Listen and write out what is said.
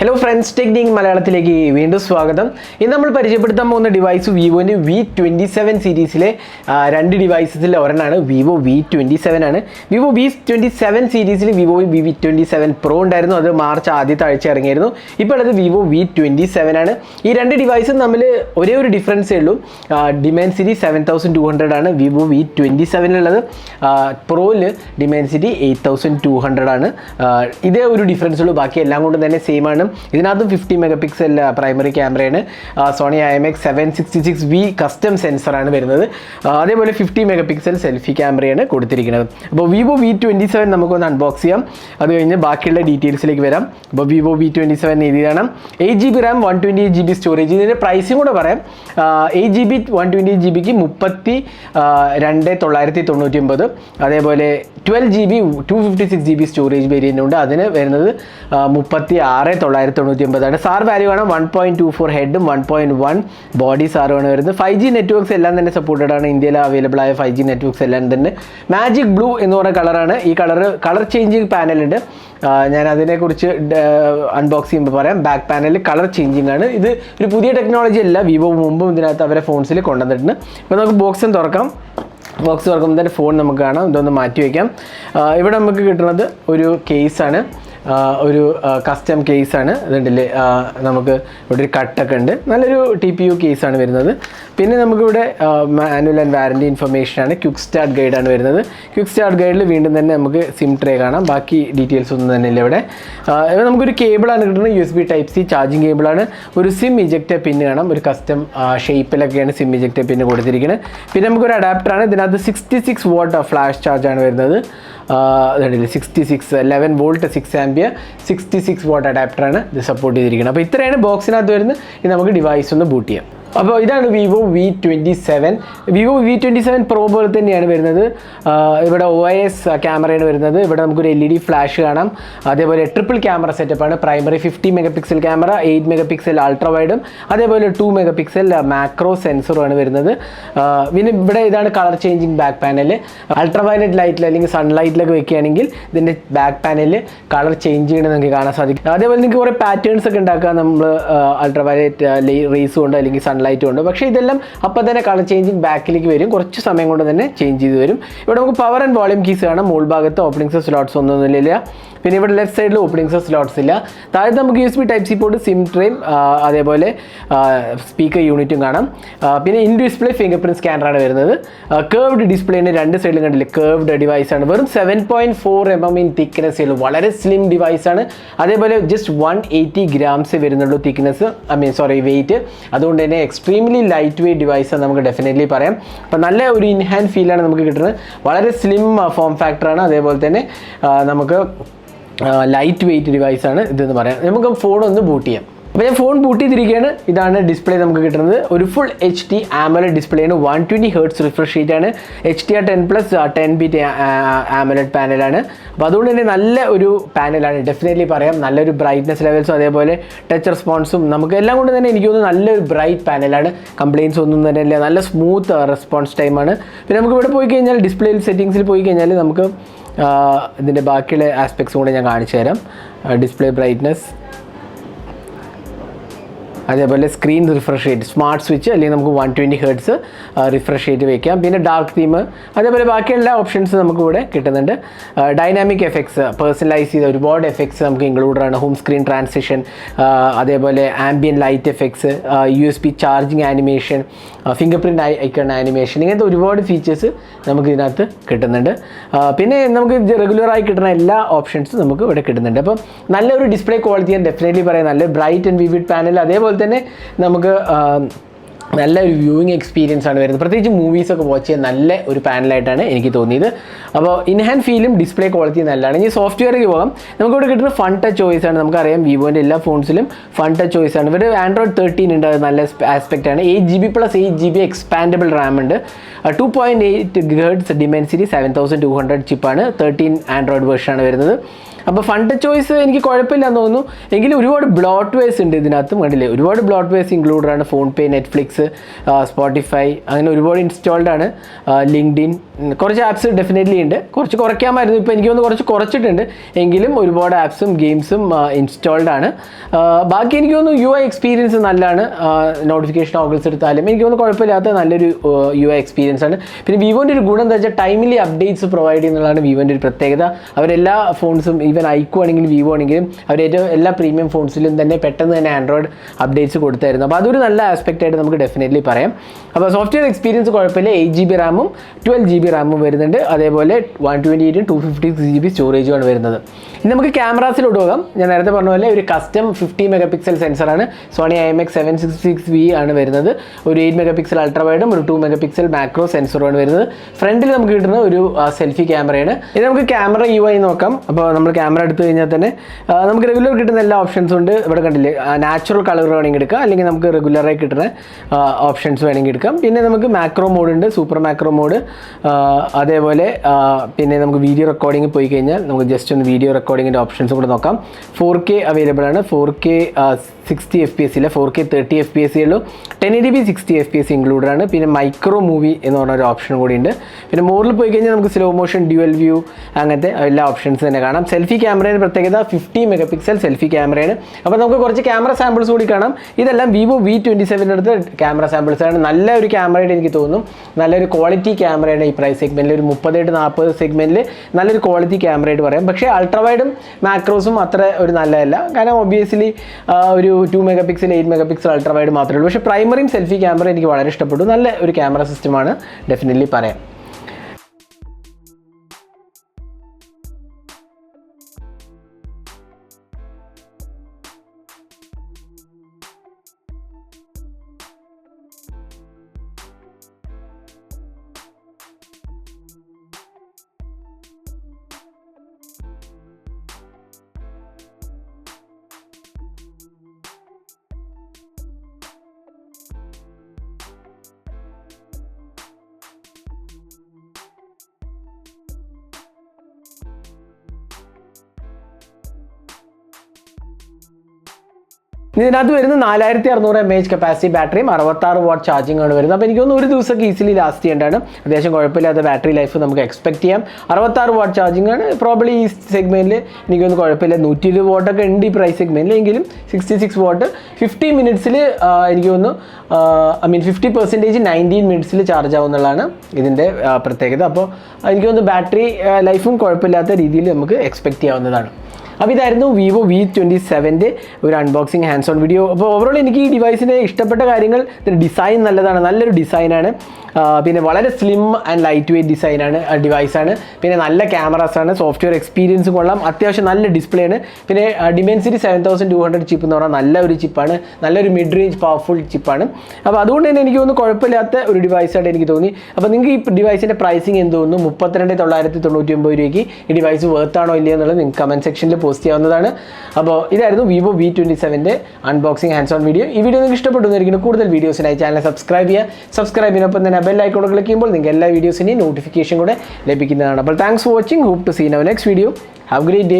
Hello friends, Technique മലയാളത്തിലേക്ക് വീണ്ടും സ്വാഗതം. ഇന്ന് നമ്മൾ പരിചയപ്പെടുത്താൻ പോകുന്ന ഡിവൈസ് വിവോന്റെ V27 സീരീസിലെ രണ്ട് ഡിവൈസസിൽ ഒരെണ്ണമാണ് വിവോ V27 ആണ്. വിവോ V27 സീരീസിൽ വിവോ V27 Pro ഉണ്ടായിരുന്നു. അത് മാർച്ച് ആദ്യത്തെ ആഴ്ച ഇറങ്ങിയിരുന്നു. ഇപ്പോൾ ഉള്ളത് വിവോ V27 ആണ്. ഈ രണ്ട് ഡിവൈസും തമ്മിൽ ഒരേ ഒരു ഡിഫറൻസേ ഉള്ളൂ. Dimensity 7200 ആണ് വിവോ V27 ഉള്ളത്. പ്രോയിൽ Dimensity 8200 ആണ്. ഇതേ ഒരു ഡിഫറൻസ് ഉള്ളൂ. ബാക്കി എല്ലാം കൊണ്ട് തന്നെ സെയിം ആണ്. ഇതിനകത്ത് 50 മെഗാപിക്സൽ പ്രൈമറി ക്യാമറയാണ്. സോണി IMX 766V കസ്റ്റം സെൻസറാണ് വരുന്നത്. അതേപോലെ 50 മെഗാപിക്സൽ സെൽഫി ക്യാമറയാണ് കൊടുത്തിരിക്കുന്നത്. അപ്പോൾ വിവോ V27 നമുക്കൊന്ന് അൺബോക്സ് ചെയ്യാം. അത് കഴിഞ്ഞ് ബാക്കിയുള്ള ഡീറ്റെയിൽസിലേക്ക് വരാം. അപ്പോൾ Vivo V27 എഴുതിയാണ് 8GB RAM 128GB storage. ഇതിൻ്റെ പ്രൈസും കൂടെ പറയാം. 8GB 128GBക്ക് 32,999. അതേപോലെ 12GB 256GB സ്റ്റോറേജ് വേരിയൻ്റ് ഉണ്ട്. അതിന് വരുന്നത് 36,999. സാർ വാല്യൂ ആണ് 1.24 ഹെഡും 1.1 ബോഡി സാറുമാണ് വരുന്നത്. 5G നെറ്റ്വർക്ക്സ് എല്ലാം തന്നെ സപ്പോർട്ടഡ് ആണ്. ഇന്ത്യയിൽ അവൈലബിൾ ആയ 5G നെറ്റ്വർക്ക്സ് എല്ലാം തന്നെ. മാജിക് ബ്ലൂ എന്ന് പറയുന്ന കളറാണ്. ഈ കളർ ചേഞ്ചിങ് പാനലുണ്ട്. ഞാൻ അതിനെക്കുറിച്ച് അൺബോക്സ് ചെയ്യുമ്പോൾ പറയാം. ബാക്ക് പാനലിൽ കളർ ചേഞ്ചിങ് ആണ്. ഇത് ഒരു പുതിയ ടെക്നോളജി അല്ല. വിവോ മുമ്പും ഇതിനകത്ത് അവരെ ഫോൺസിൽ കൊണ്ടുവന്നിട്ടുണ്ട്. ഇപ്പോൾ നമുക്ക് ബോക്സും തുറക്കാം. ബോക്സ് തുറക്കുമ്പോൾ തന്നെ ഫോൺ നമുക്ക് കാണാം. ഇതൊന്ന് മാറ്റി വയ്ക്കാം. ഇവിടെ നമുക്ക് കിട്ടുന്നത് ഒരു കേസാണ്. ഒരു കസ്റ്റം കേസാണ്. അതുകൊണ്ടില്ലേ നമുക്ക് ഇവിടെ ഒരു കട്ടൊക്കെ ഉണ്ട്. നല്ലൊരു TPU കേസാണ് വരുന്നത്. പിന്നെ നമുക്കിവിടെ മാനുവൽ ആൻഡ് വാറൻറ്റി ഇൻഫർമേഷനാണ്. ക്വിക്ക് സ്റ്റാർട്ട് ഗൈഡാണ് വരുന്നത്. ക്വിക്ക് സ്റ്റാർട്ട് ഗൈഡിൽ വീണ്ടും തന്നെ നമുക്ക് സിം ട്രേ കാണാം. ബാക്കി ഡീറ്റെയിൽസ് ഒന്നും തന്നെ ഇല്ല ഇവിടെ. നമുക്കൊരു കേബിളാണ് കിട്ടുന്നത്. USB Type-C ചാർജിങ് കേബിളാണ്. ഒരു സിം ഇജക്റ്റർ പിന്ന് കാണാം. ഒരു കസ്റ്റം ഷേപ്പിലൊക്കെയാണ് സിം ഇജക്റ്റർ പിന്ന് കൊടുത്തിരിക്കുന്നത്. പിന്നെ നമുക്കൊരു അഡാപ്റ്ററാണ്. ഇതിനകത്ത് 66 വാട്ട് ഫ്ലാഷ് ചാർജാണ് വരുന്നത്. 11 വോൾട്ട് 6 ആംപിയർ 66 വാട്ട് അഡാപ്റ്ററാണ് ഇത് സപ്പോർട്ട് ചെയ്തിരിക്കുന്നത്. അപ്പോൾ ഇത്രയാണ് ബോക്സിനകത്ത് വരുന്നത്. ഇത് നമുക്ക് ഡിവൈസ് ഒന്ന് ബൂട്ട് ചെയ്യാം. അപ്പോൾ ഇതാണ് Vivo V27. Vivo V27 Pro പോലെ തന്നെയാണ് വരുന്നത്. ഇവിടെ OIS ക്യാമറയാണ് വരുന്നത്. ഇവിടെ നമുക്കൊരു LED ഫ്ലാഷ് കാണാം. അതേപോലെ ട്രിപ്പിൾ ക്യാമറ സെറ്റപ്പാണ്. Primary 50 megapixel camera, 8 megapixel ultra വൈഡും അതേപോലെ 2 മെഗാപിക്സൽ മാക്രോ സെൻസറുമാണ് വരുന്നത്. പിന്നെ ഇവിടെ ഇതാണ് colour changing back panel. Ultraviolet ലൈറ്റിൽ അല്ലെങ്കിൽ സൺലൈറ്റിലൊക്കെ വെക്കുകയാണെങ്കിൽ ഇതിൻ്റെ ബാക്ക് പാനലിൽ കളർ ചേഞ്ച് ചെയ്യണമെന്ന് നിങ്ങൾക്ക് കാണാൻ സാധിക്കും. അതേപോലെ നിങ്ങൾക്ക് കുറേ പാറ്റേൺസ് ഒക്കെ ഉണ്ടാക്കാം. നമ്മൾ അൾട്രാ വയലറ്റ് റേസ് കൊണ്ട് അല്ലെങ്കിൽ ലൈറ്റ് ഉണ്ട്. പക്ഷേ ഇതെല്ലാം അപ്പം തന്നെ കളർ ചേഞ്ചിങ് ബാക്കിലേക്ക് വരും. കുറച്ച് സമയം കൊണ്ട് തന്നെ ചേഞ്ച് ചെയ്ത് വരും. ഇവിടെ നമുക്ക് പവർ ആൻഡ് വോളിയം കീസ് കാണാം. മുകൾ ഭാഗത്ത് ഓപ്പണിങ്സ് സ്ലോട്ട്സ് ഒന്നുമില്ല. പിന്നെ ഇവിടെ ലെഫ്റ്റ് സൈഡിൽ ഓപ്പണിങ്സ് സ്ലോട്ട്സ് ഇല്ല. താഴത്ത് നമുക്ക് USB Type-C പോർട്ട്, സിം ട്രേയും അതേപോലെ സ്പീക്കർ യൂണിറ്റും കാണാം. പിന്നെ ഇൻ ഡിസ്പ്ലേ ഫിംഗർ പ്രിൻറ്റ് സ്കാനറാണ് വരുന്നത്. കേർവ്ഡ് ഡിസ്പ്ലേന് രണ്ട് സൈഡിലും കണ്ടില്ലേ, കേർവ്ഡ് ഡിവൈസാണ്. വെറും 7.4 mm ഇൻ തിക്നെസ് ഉള്ളൂ. വളരെ സ്ലിം ഡിവൈസാണ്. അതേപോലെ ജസ്റ്റ് 180 grams വരുന്നുള്ളൂ തിക്നെസ്, വെയിറ്റ്. അതുകൊണ്ട് തന്നെ എക്സ്ട്രീംലി ലൈറ്റ് വെയ്റ്റ് ഡിവൈസാണ് നമുക്ക് ഡെഫിനറ്റ്ലി പറയാം. അപ്പോൾ നല്ല ഒരു ഇൻഹാൻഡ് ഫീലാണ് നമുക്ക് കിട്ടുന്നത്. വളരെ സ്ലിം ഫോം ഫാക്ടറാണ്. അതേപോലെ തന്നെ നമുക്ക് ലൈറ്റ് വെയ്റ്റ് ഡിവൈസാണ് ഇതെന്ന് പറയാം. നമുക്ക് ഫോൺ ഒന്ന് ബൂട്ട് ചെയ്യാം. അപ്പോൾ ഞാൻ ഫോൺ ബൂട്ട് ചെയ്തിരിക്കുകയാണ്. ഇതാണ് ഡിസ്പ്ലേ നമുക്ക് കിട്ടുന്നത്. ഒരു ഫുൾ HD AMOLED ഡിസ്പ്ലേ ആണ്. 120 Hz റിഫ്രഷ് റേറ്റ് ആണ്. HDR10+ 10-bit AMOLED പാനലാണ്. അപ്പോൾ അതുകൊണ്ട് തന്നെ നല്ല ഒരു പാനലാണ് ഡെഫിനറ്റ്ലി പറയാം. നല്ലൊരു ബ്രൈറ്റ്നസ് ലെവൽസും അതേപോലെ ടച്ച് റെസ്പോൺസും നമുക്ക് എല്ലാം കൊണ്ട് തന്നെ എനിക്ക് തോന്നുന്നു നല്ലൊരു ബ്രൈറ്റ് പാനലാണ്. കംപ്ലയിൻസ് ഒന്നും തന്നെ ഇല്ല. നല്ല സ്മൂത്ത് റെസ്പോൺസ് ടൈമാണ്. പിന്നെ നമുക്ക് ഇവിടെ പോയി കഴിഞ്ഞാൽ ഡിസ്പ്ലേ സെറ്റിങ്സിൽ പോയി കഴിഞ്ഞാൽ നമുക്ക് ഇതിൻ്റെ ബാക്കിയുള്ള ആസ്പെക്ട്സും കൂടെ ഞാൻ കാണിച്ചു തരാം. ഡിസ്പ്ലേ ബ്രൈറ്റ്നസ്, അതേപോലെ screen refresh rate, smart switch അല്ലെങ്കിൽ നമുക്ക് 120 Hz റിഫ്രഷ് റേറ്റ് വയ്ക്കാം. പിന്നെ ഡാർക്ക് തീം, അതേപോലെ ബാക്കിയുള്ള ഓപ്ഷൻസ് നമുക്ക് ഇവിടെ കിട്ടുന്നുണ്ട്. ഡൈനാമിക് എഫക്ട്സ്, പേഴ്സണലൈസ് ചെയ്ത ഒരുപാട് എഫക്ട്സ് നമുക്ക് ഇൻക്ലൂഡാണ്. ഹോം സ്ക്രീൻ ട്രാൻസിഷൻ, അതേപോലെ ambient light effects, USB charging animation, finger print icon animation, ഇങ്ങനത്തെ ഒരുപാട് ഫീച്ചേഴ്സ് നമുക്ക് ഇതിനകത്ത് കിട്ടുന്നുണ്ട്. പിന്നെ നമുക്ക് റെഗുലറായി കിട്ടുന്ന എല്ലാ ഓപ്ഷൻസും നമുക്ക് ഇവിടെ കിട്ടുന്നുണ്ട്. അപ്പം നല്ലൊരു ഡിസ്പ്ലേ ക്വാളിറ്റി ഞാൻ ഡെഫിനറ്റ്ലി പറയാം. നല്ല ബ്രൈറ്റ് ആൻഡ് വിവിഡ് പാനൽ. അതേപോലെ തന്നെ നമുക്ക് നല്ലൊരു വ്യൂയിങ് എക്സ്പീരിയൻസ് ആണ് വരുന്നത്. പ്രത്യേകിച്ച് മൂവീസൊക്കെ വാച്ച് ചെയ്യാൻ നല്ല ഒരു പാനലായിട്ടാണ് എനിക്ക് തോന്നിയത്. അപ്പോൾ ഇൻഹാൻഡ് ഫീലും ഡിസ്പ്ലേ ക്വാളിറ്റി നല്ലതാണ്. ഇനി സോഫ്റ്റ്വെയറിലേക്ക് പോകാം. നമുക്കിവിടെ കിട്ടുന്ന ഫൺ ടച്ച് OS ആണ്. നമുക്കറിയാം വിവോൻ്റെ എല്ലാ ഫോൺസിലും ഫൺ ടച്ച് OS ആണ്. ഇവർ Android 13 ഉണ്ട്. അത് നല്ല ആസ്പെക്റ്റ് ആണ്. 8GB + 8GB എക്സ്പാൻഡബിൾ റാം ഉണ്ട്. 2.8 GHz Dimensity 7200 ചിപ്പാണ്. 13 ആൻഡ്രോയിഡ് വേർഷനാണ് വരുന്നത്. അപ്പോൾ ഫൺ ടച്ച് OS എനിക്ക് കുഴപ്പമില്ലെന്ന് തോന്നുന്നു. എങ്കിലും ഒരുപാട് ബ്ലോട്ട്വെയർസ് ഉണ്ട് ഇതിനകത്തും. കണ്ടില്ലേ, ഒരുപാട് ബ്ലോട്ട്വെയർസ് ഇൻക്ലൂഡഡ് ആണ്. ഫോൺ പേ, നെറ്റ്ഫ്ലിക്സ്, സ്പോട്ടിഫൈ, അങ്ങനെ ഒരുപാട് ഇൻസ്റ്റാൾഡ് ആണ്. ലിങ്ക്ഡിൻ, കുറച്ച് ആപ്സ് ഡെഫിനറ്റ്ലി ഉണ്ട്, കുറച്ച് കുറയ്ക്കാമായിരുന്നു. ഇപ്പോൾ എനിക്ക് തോന്നുന്നു കുറച്ച് കുറച്ചിട്ടുണ്ട്, എങ്കിലും ഒരുപാട് ആപ്സും ഗെയിംസും ഇൻസ്റ്റാൾഡ് ആണ്. ബാക്കി എനിക്ക് തോന്നുന്നു UI എക്സ്പീരിയൻസ് നല്ലതാണ്. നോട്ടിഫിക്കേഷൻ ഓഗിൾസ് എടുത്താലും എനിക്ക് തോന്നുന്നു കുഴപ്പമില്ലാത്ത നല്ലൊരു UI എക്സ്പീരിയൻസ് ആണ്. പിന്നെ വിവോൻ്റെ ഒരു ഗുണം എന്താ വെച്ചാൽ ടൈമിലി അപ്ഡേറ്റ്സ് പ്രൊവൈഡ് ചെയ്യുന്നതാണ് വിവോൻ്റെ ഒരു പ്രത്യേകത. അവരെല്ലാ ഫോൺസും, ഈവൻ ഐക്കോ ആണെങ്കിലും വിവോ ആണെങ്കിലും അവരേറ്റവും എല്ലാ പ്രീമിയം ഫോൺസിലും തന്നെ പെട്ടെന്ന് തന്നെ ആൻഡ്രോയിഡ് അപ്ഡേറ്റ്സ് കൊടുത്തായിരുന്നു. അപ്പോൾ അതൊരു നല്ല ആസ്പെക്റ്റ് ആയിട്ട് നമുക്ക് ഡെഫിനറ്റ്ലി പറയാം. അപ്പോൾ സോഫ്റ്റ്വെയർ എക്സ്പീരിയൻസ് കുഴപ്പമില്ല. 8GB റാമും 12GB റാമും വരുന്നുണ്ട്. അതേപോലെ 128 256GB സ്റ്റോറേജുമാണ് വരുന്നത്. ഇനി നമുക്ക് ക്യാമറാസിലോട്ട് പോകാം. ഞാൻ നേരത്തെ പറഞ്ഞ പോലെ ഒരു കസ്റ്റം 50 മെഗാപിക്സൽ സെൻസറാണ് സോണി IMX766V ആണ് വരുന്നത്. ഒരു 8 മെഗാപിക്സൽ അൾട്രാ വൈഡും ഒരു 2 മെഗാപിക്സൽ മാക്രോ സെൻസറുമാണ് വരുന്നത്. ഫ്രണ്ടിൽ നമുക്ക് കിട്ടുന്ന ഒരു സെൽഫി ക്യാമറയാണ്. ഇനി നമുക്ക് ക്യാമറ UI നോക്കാം. അപ്പോൾ നമ്മൾ ക്യാമറ എടുത്തു കഴിഞ്ഞാൽ തന്നെ നമുക്ക് റെഗുലർ കിട്ടുന്ന എല്ലാ ഓപ്ഷൻസും ഉണ്ട്. ഇവിടെ കണ്ടില്ലേ, നാച്ചുറൽ കളർ വേണമെങ്കിൽ എടുക്കാം, അല്ലെങ്കിൽ നമുക്ക് റെഗുലറായി കിട്ടുന്ന ഓപ്ഷൻസ് വേണമെങ്കിൽ എടുക്കാം. പിന്നെ നമുക്ക് മാക്രോ മോഡ് ഉണ്ട്, സൂപ്പർ മാക്രോ മോഡ്. അതേപോലെ പിന്നെ നമുക്ക് വീഡിയോ റെക്കോർഡിംഗ് പോയി കഴിഞ്ഞാൽ നമുക്ക് ജസ്റ്റ് ഒന്ന് വീഡിയോ റെക്കോർഡിങ്ങിൻ്റെ ഓപ്ഷൻസ് കൂടെ നോക്കാം. 4K അവൈലബിൾ ആണ്. 4K 60 FPS ഇല്ല, 4K 30 FPS ഉള്ളൂ. 1080p 60 FPS ഇൻക്ലൂഡഡ് ആണ്. പിന്നെ മൈക്രോ മൂവി എന്ന് പറഞ്ഞ ഒരു ഓപ്ഷൻ കൂടി ഉണ്ട്. പിന്നെ മോറിൽ പോയി കഴിഞ്ഞാൽ നമുക്ക് സ്ലോ മോഷൻ, ഡ്യുവൽ വ്യൂ, അങ്ങനത്തെ എല്ലാ ഓപ്ഷൻസ് തന്നെ കാണാം. സെൽഫി ക്യാമറയുടെ പ്രത്യേകത 50 മെഗാപിക്സൽ സെൽഫി ക്യാമറയാണ്. അപ്പോൾ നമുക്ക് കുറച്ച് ക്യാമറ സാമ്പിൾസ് കൂടി കാണാം. ഇതെല്ലാം Vivo V27 അടുത്ത് ക്യാമറ സാമ്പിൾസ് ആണ്. നല്ല ഒരു ക്യാമറയുടെ എനിക്ക് തോന്നുന്നു നല്ലൊരു ക്വാളിറ്റി ക്യാമറയാണ് ഈ പ്രൈസ് സെഗ്മെൻറ്റിൽ. ഒരു 30-40 സെഗ്മെൻറ്റിൽ നല്ലൊരു ക്വാളിറ്റി ക്യാമറയായിട്ട് പറയാം. പക്ഷേ അൾട്രാവൈഡും മാക്രോസും അത്ര ഒരു നല്ലതല്ല. കാരണം ഒബ്വിയസ്ലി ഒരു 2 മെഗാപിക്സൽ 8 മെഗാപിക്സൽ അൾട്രാവൈഡ് മാത്രമേ ഉള്ളൂ. പക്ഷേ പ്രൈമറിയും സെൽഫി ക്യാമറ എനിക്ക് വളരെ ഇഷ്ടപ്പെട്ടു. നല്ല ഒരു ക്യാമറ സിസ്റ്റമാണ് ഡെഫിനറ്റ്ലി പറയാം. ഇതിനകത്ത് വരുന്ന 4600 mAh കപ്പാസിറ്റി ബാറ്ററിയും 66 വാട്ട് ചാർജിങ് ആണ് വരുന്നത്. അപ്പോൾ എനിക്ക് തോന്നുന്നു ഒരു ദിവസമൊക്കെ ഈസിലി ലാസ്റ്റ് ചെയ്യേണ്ടതാണ്. അത്യാവശ്യം കുഴപ്പമില്ലാത്ത ബാറ്ററി ലൈഫ് നമുക്ക് എക്സ്പെക്ട് ചെയ്യാം. 66 വാട്ട് ചാർജിങ് ആണ്. പ്രോബ്ലി ഈ സെഗ്മെൻറ്റിൽ എനിക്കൊന്നും കുഴപ്പമില്ല. 120 വാട്ടൊക്കെ ഉണ്ട് ഈ പ്രൈസ് സെഗ്മെൻറ്റിൽ. എങ്കിലും 66 വാട്ട് 50 മിനിറ്റ്സിൽ എനിക്ക് തോന്നുന്നു 50% 19 മിനിറ്റ്സിൽ ചാർജ് ആവുന്നുള്ളതാണ് ഇതിൻ്റെ പ്രത്യേകത. അപ്പോൾ എനിക്ക് തോന്നുന്നു ബാറ്ററി ലൈഫും കുഴപ്പമില്ലാത്ത രീതിയിൽ നമുക്ക് എക്സ്പെക്ട് ചെയ്യാവുന്നതാണ്. അപ്പോൾ ഇതായിരുന്നു Vivo V27 ഒരു അൺബോക്സിങ് ഹാൻഡ്സ് ഓൺ വീഡിയോ. അപ്പോൾ ഓവറോൾ എനിക്ക് ഈ ഡിവൈസിൻ്റെ ഇഷ്ടപ്പെട്ട കാര്യങ്ങൾ ഇതിൻ്റെ ഡിസൈൻ നല്ലതാണ്, നല്ലൊരു ഡിസൈനാണ്. പിന്നെ വളരെ സ്ലിം ആൻഡ് ലൈറ്റ് വെയ്റ്റ് ഡിസൈനാണ് ഡിവൈസാണ്. പിന്നെ നല്ല ക്യാമറാസാണ്, സോഫ്റ്റ്വെയർ എക്സ്പീരിയൻസ് കൊള്ളാം, അത്യാവശ്യം നല്ല ഡിസ്പ്ലേ ആണ്. പിന്നെ Dimensity 7200 ചിപ്പ് എന്ന് പറഞ്ഞാൽ നല്ല ഒരു ചിപ്പാണ്, നല്ലൊരു മിഡ് റേഞ്ച് പവർഫുൾ ചിപ്പാണ്. അപ്പോൾ അതുകൊണ്ട് തന്നെ എനിക്ക് തോന്നുന്നു കുഴപ്പമില്ലാത്ത ഒരു ഡിവൈസായിട്ട് എനിക്ക് തോന്നി. അപ്പോൾ നിങ്ങൾക്ക് ഈ ഡിവൈസിൻ്റെ പ്രൈസിങ് എന്ത് തോന്നുന്നു? 32,999 രൂപയ്ക്ക് ഈ ഡിവൈസ് വേർത്താണോ ഇല്ലയോ എന്നുള്ളത് നിങ്ങൾക്ക് കമൻറ്റ് സെക്ഷനിൽ പോസ്റ്റ് ചെയ്യാവുന്നതാണ്. അപ്പോൾ ഇതായിരുന്നു Vivo V27 unboxing hands on video. ഈ വീഡിയോ നിങ്ങൾക്ക് ഇഷ്ടപ്പെടുന്നതായിരിക്കും. കൂടുതൽ വീഡിയോസിനായി ചാനൽ സബ്സ്ക്രൈബ് ചെയ്യുക. സബ്സ്ക്രൈബിനൊപ്പം തന്നെ ബെൽ ഐക്കൺ ക്ലിക്ക് ചെയ്യുമ്പോൾ നിങ്ങൾക്ക് എല്ലാ വീഡിയോസിൻ്റെയും നോട്ടിഫിക്കേഷൻ കൂടെ ലഭിക്കുന്നതാണ്. അപ്പോൾ thanks for watching. Hope to see in our next video. Have a great day.